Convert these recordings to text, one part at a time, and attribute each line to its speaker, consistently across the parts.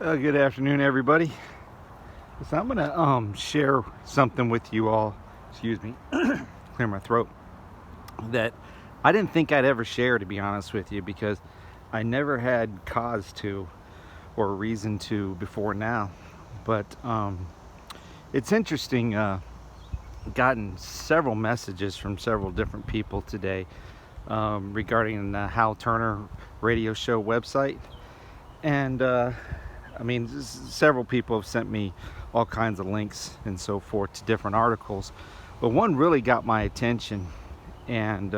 Speaker 1: Good afternoon, everybody. So I'm gonna share something with you all. Excuse me, clear my throat. That I didn't think I'd ever share, to be honest with you, because I never had cause to or reason to before now. But it's interesting. Gotten several messages from several different people today regarding the Hal Turner radio show website, and several people have sent me all kinds of links and so forth to different articles, but one really got my attention, and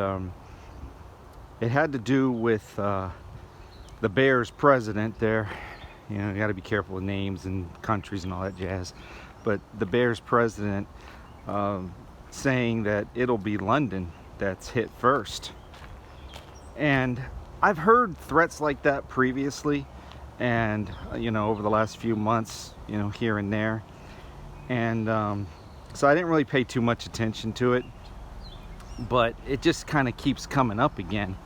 Speaker 1: it had to do with the Bears president there. You know, you got to be careful with names and countries and all that jazz, but the Bears president saying that it'll be London that's hit first. And I've heard threats like that previously, and over the last few months, here and there, and so I didn't really pay too much attention to it, but it just kind of keeps coming up again.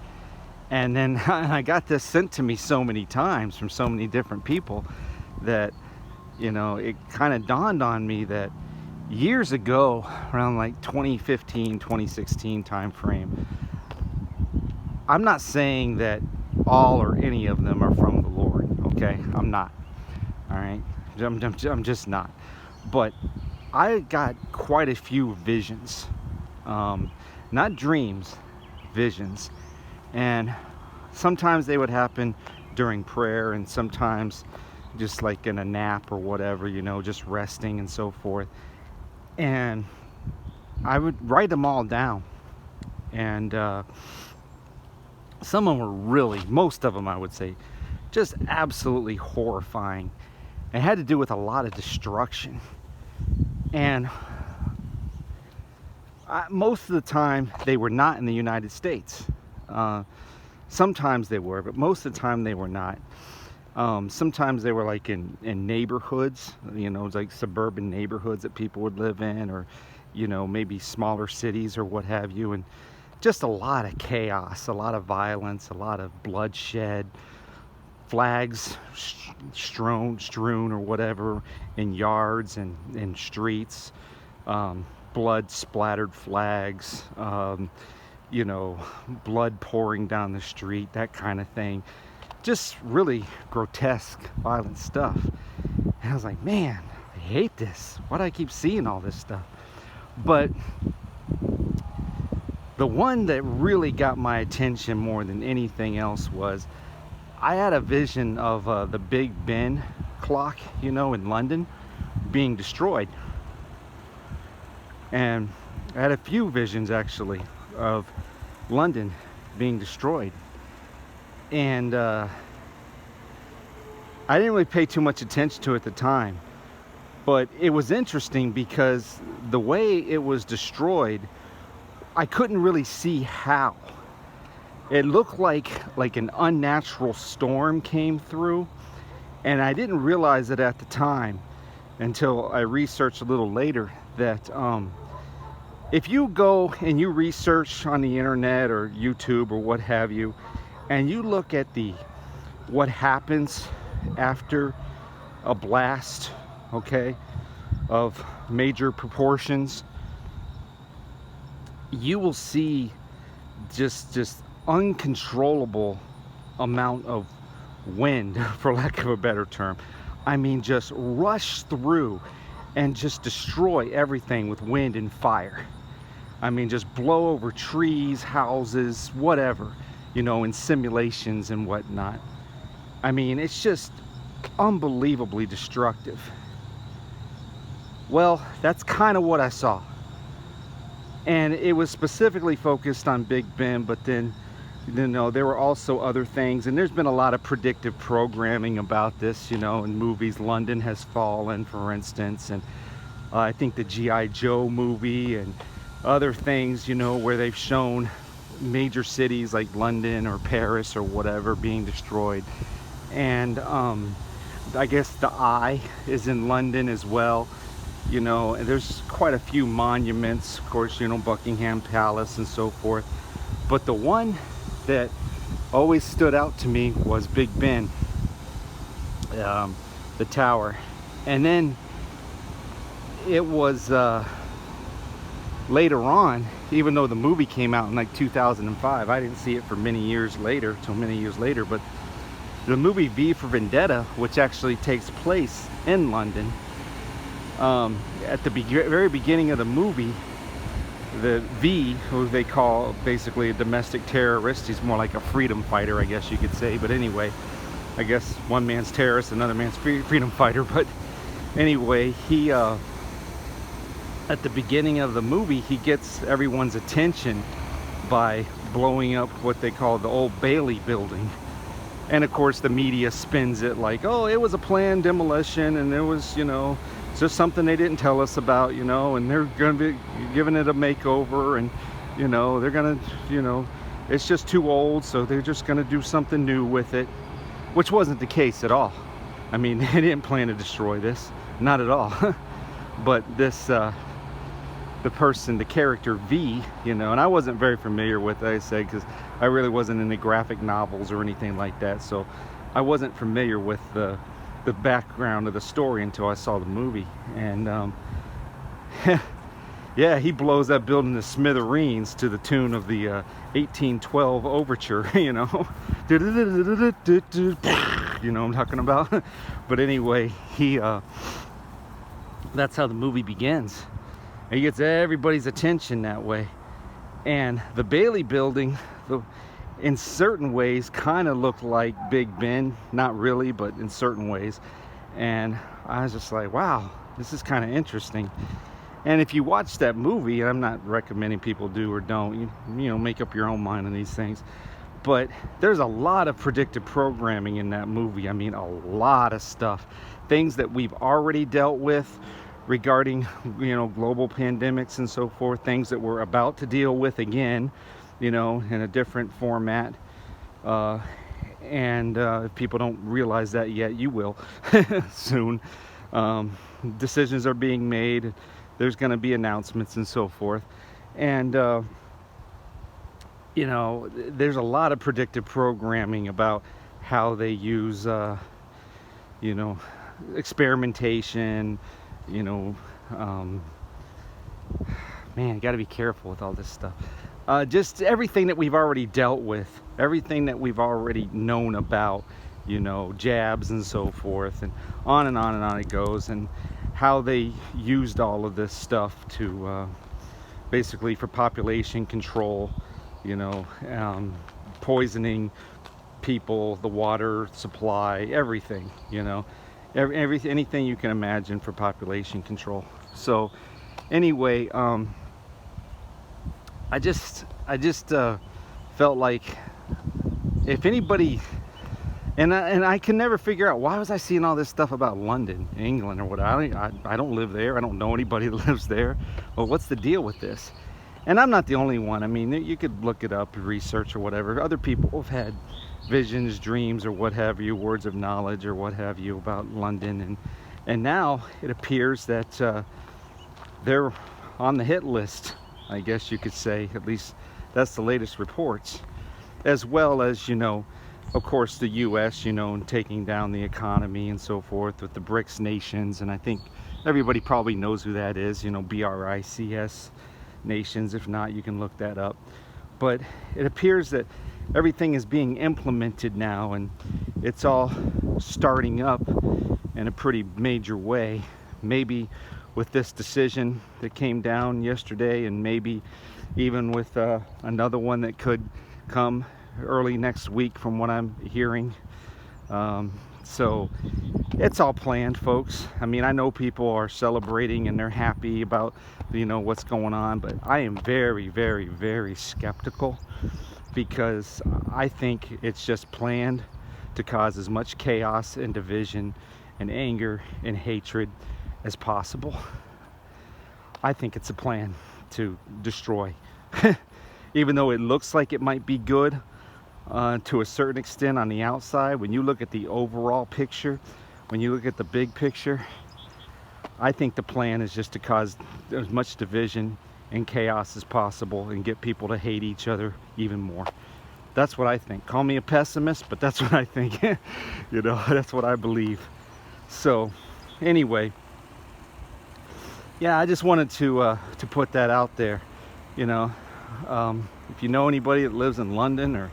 Speaker 1: And then I got this sent to me so many times from so many different people that it kind of dawned on me that years ago, around like 2015 2016 time frame, I'm not saying that all or any of them are from the Lord, okay? I'm not. All right? I'm just not. But I got quite a few visions. Not dreams, visions. And sometimes they would happen during prayer, and sometimes just like in a nap or whatever, just resting and so forth. And I would write them all down. And some of them were most of them, I would say, just absolutely horrifying. It had to do with a lot of destruction. And most of the time, they were not in the United States. Sometimes they were, but most of the time they were not. Sometimes they were like in neighborhoods, like suburban neighborhoods that people would live in, or, maybe smaller cities or what have you. And just a lot of chaos, a lot of violence, a lot of bloodshed, flags strewn or whatever in yards and in streets, blood splattered flags, blood pouring down the street, that kind of thing. Just really grotesque, violent stuff. And I was like, man, I hate this. Why do I keep seeing all this stuff? But the one that really got my attention more than anything else was, I had a vision of the Big Ben clock, in London, being destroyed. And I had a few visions, actually, of London being destroyed. And I didn't really pay too much attention to it at the time. But it was interesting because the way it was destroyed, I couldn't really see how. It looked like an unnatural storm came through, and I didn't realize it at the time until I researched a little later that if you go and you research on the internet or YouTube or what have you, and you look at what happens after a blast, okay, of major proportions, you will see just uncontrollable amount of wind, for lack of a better term. I mean, just rush through and just destroy everything with wind and fire. I mean, just blow over trees, houses, whatever, in simulations and whatnot. I mean, it's just unbelievably destructive. Well, that's kind of what I saw. And it was specifically focused on Big Ben, but then, there were also other things. And there's been a lot of predictive programming about this, in movies. London Has Fallen, for instance. And I think the G.I. Joe movie and other things, where they've shown major cities like London or Paris or whatever being destroyed. And I guess the Eye is in London as well. And there's quite a few monuments, of course, Buckingham Palace and so forth. But the one that always stood out to me was Big Ben. the tower. And then it was later on, even though the movie came out in like 2005, I didn't see it for many years later, but the movie V for Vendetta, which actually takes place in London, at the very beginning of the movie, the V, who they call basically a domestic terrorist, he's more like a freedom fighter, I guess you could say, but anyway, I guess one man's terrorist, another man's freedom fighter, but anyway, he at the beginning of the movie, he gets everyone's attention by blowing up what they call the Old Bailey building. And of course the media spins it like, oh, it was a planned demolition, and it was, you know, it's just something they didn't tell us about, you know, and they're going to be giving it a makeover, and, you know, they're going to, you know, it's just too old, so they're just going to do something new with it, which wasn't the case at all. I mean, they didn't plan to destroy this, not at all. But this, the person, the character V, you know, and I wasn't very familiar with it, I said, because I really wasn't into graphic novels or anything like that, so I wasn't familiar with the background of the story until I saw the movie. And yeah, he blows that building to smithereens to the tune of the 1812 overture, you know. You know what I'm talking about? But anyway, he that's how the movie begins. He gets everybody's attention that way. And the Bailey building, in certain ways, kind of looked like Big Ben. Not really, but in certain ways. And I was just like, wow, this is kind of interesting. And if you watch that movie, and I'm not recommending people do or don't, you know, make up your own mind on these things. But there's a lot of predictive programming in that movie. I mean, a lot of stuff. Things that we've already dealt with regarding, you know, global pandemics and so forth, things that we're about to deal with again, you know, in a different format. If people don't realize that yet, you will soon. Decisions are being made. There's going to be announcements and so forth. And, you know, there's a lot of predictive programming about how they use, you know, experimentation, you know, man, got to be careful with all this stuff. Just everything that we've already dealt with, everything that we've already known about, you know, jabs and so forth, and on and on and on it goes, and how they used all of this stuff to basically for population control, you know, poisoning people, the water supply, everything, you know. Anything you can imagine for population control. So anyway, I just felt like if anybody, and I can never figure out, why was I seeing all this stuff about London, England, or what? I don't live there. I don't know anybody that lives there. Well, what's the deal with this? And I'm not the only one. I mean, you could look it up, research or whatever. Other people have had visions, dreams, or what have you, words of knowledge or what have you about London, and now it appears that they're on the hit list, I guess you could say. At least that's the latest reports, as well as, you know, of course the US, you know, and taking down the economy and so forth with the BRICS nations. And I think everybody probably knows who that is, you know, BRICS nations. If not, you can look that up. But it appears that everything is being implemented now, and it's all starting up in a pretty major way. Maybe with this decision that came down yesterday, and maybe even with another one that could come early next week from what I'm hearing. So it's all planned, folks. I mean, I know people are celebrating and they're happy about, you know, what's going on, but I am very, very, very skeptical, because I think it's just planned to cause as much chaos and division and anger and hatred as possible. I think it's a plan to destroy. Even though it looks like it might be good to a certain extent on the outside, when you look at the overall picture, when you look at the big picture, I think the plan is just to cause as much division and chaos as possible and get people to hate each other even more. That's what I think. Call me a pessimist, but that's what I think. You know, that's what I believe. So anyway, yeah, I just wanted to put that out there. You know, if you know anybody that lives in London, or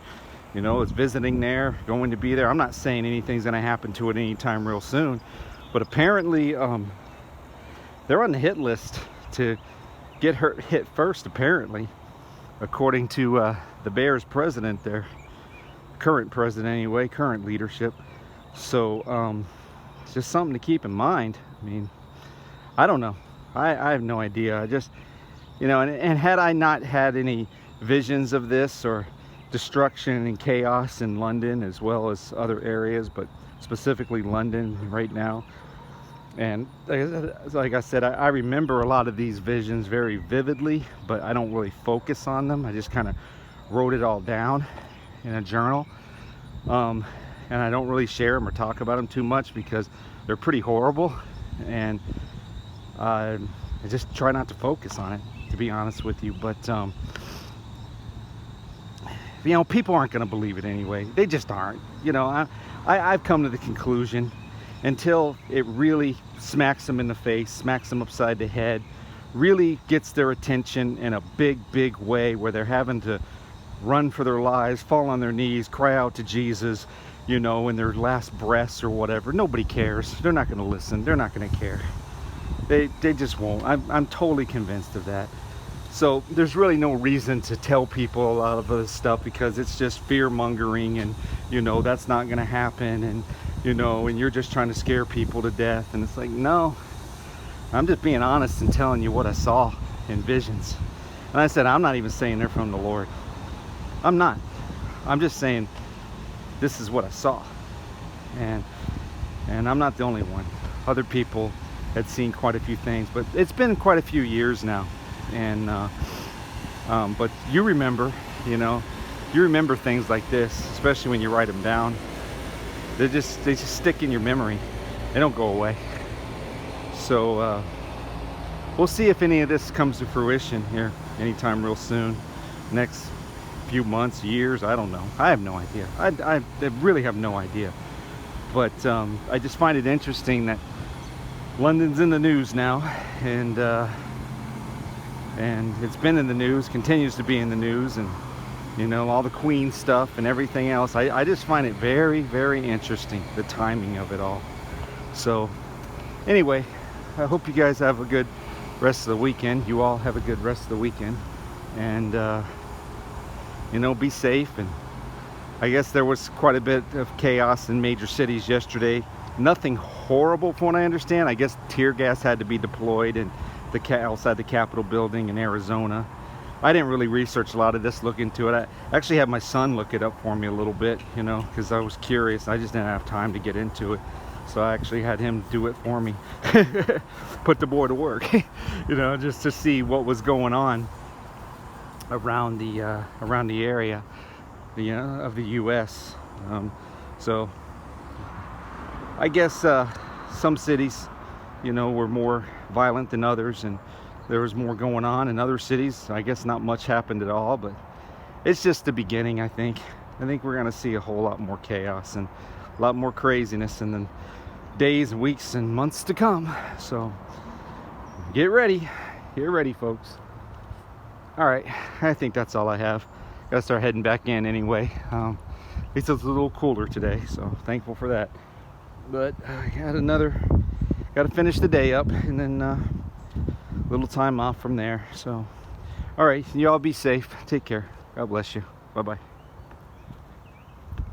Speaker 1: you know, is visiting there, going to be there, I'm not saying anything's going to happen to it anytime real soon, but apparently they're on the hit list to get hit first, apparently, according to the Bears president, their current president anyway, current leadership. So it's just something to keep in mind. I mean, I don't know. I have no idea. I just, you know, and had I not had any visions of this, or destruction and chaos in London as well as other areas, but specifically London right now, and like I said, I remember a lot of these visions very vividly, but I don't really focus on them. I just kind of wrote it all down in a journal, and I don't really share them or talk about them too much because they're pretty horrible, and I just try not to focus on it, to be honest with you. But you know, people aren't going to believe it anyway. They just aren't. You know, I've come to the conclusion, until it really smacks them in the face, smacks them upside the head, really gets their attention in a big way, where they're having to run for their lives, fall on their knees, cry out to Jesus, you know, in their last breaths or whatever. Nobody cares. They're not going to listen. They're not going to care. They just won't. I'm totally convinced of that. So there's really no reason to tell people a lot of this stuff, because it's just fear mongering, and you know, that's not going to happen, and you know, and you're just trying to scare people to death. And it's like, no, I'm just being honest and telling you what I saw in visions. And I said, I'm not even saying they're from the Lord. I'm not. I'm just saying this is what I saw, and I'm not the only one. Other people had seen quite a few things, but it's been quite a few years now. And but you remember, you know, you remember things like this, especially when you write them down. They just stick in your memory. They don't go away. So we'll see if any of this comes to fruition here anytime real soon. Next few months, years, I don't know. I have no idea. I really have no idea. But I just find it interesting that London's in the news now, and it's been in the news, continues to be in the news, and you know, all the Queen stuff and everything else. I just find it very interesting, the timing of it all. So anyway, I hope you guys have a good rest of the weekend. You all have a good rest of the weekend, and you know, be safe. And I guess there was quite a bit of chaos in major cities yesterday. Nothing horrible from what I understand. I guess tear gas had to be deployed and outside the Capitol building in Arizona. I didn't really research a lot of this, look into it. I actually had my son look it up for me a little bit, you know, because I was curious. I just didn't have time to get into it, so I actually had him do it for me. Put the boy to work, you know, just to see what was going on around the area, you know, of the U.S. So I guess some cities, you know, were more violent than others, and there was more going on. In other cities, I guess not much happened at all, but it's just the beginning. I think we're gonna see a whole lot more chaos and a lot more craziness in the days, weeks, and months to come. So get ready, folks. All right, I think that's all I have. Gotta start heading back in anyway. At least it's a little cooler today, so thankful for that. But I gotta finish the day up, and then a little time off from there. So all right, you all be safe, take care, God bless you, bye bye.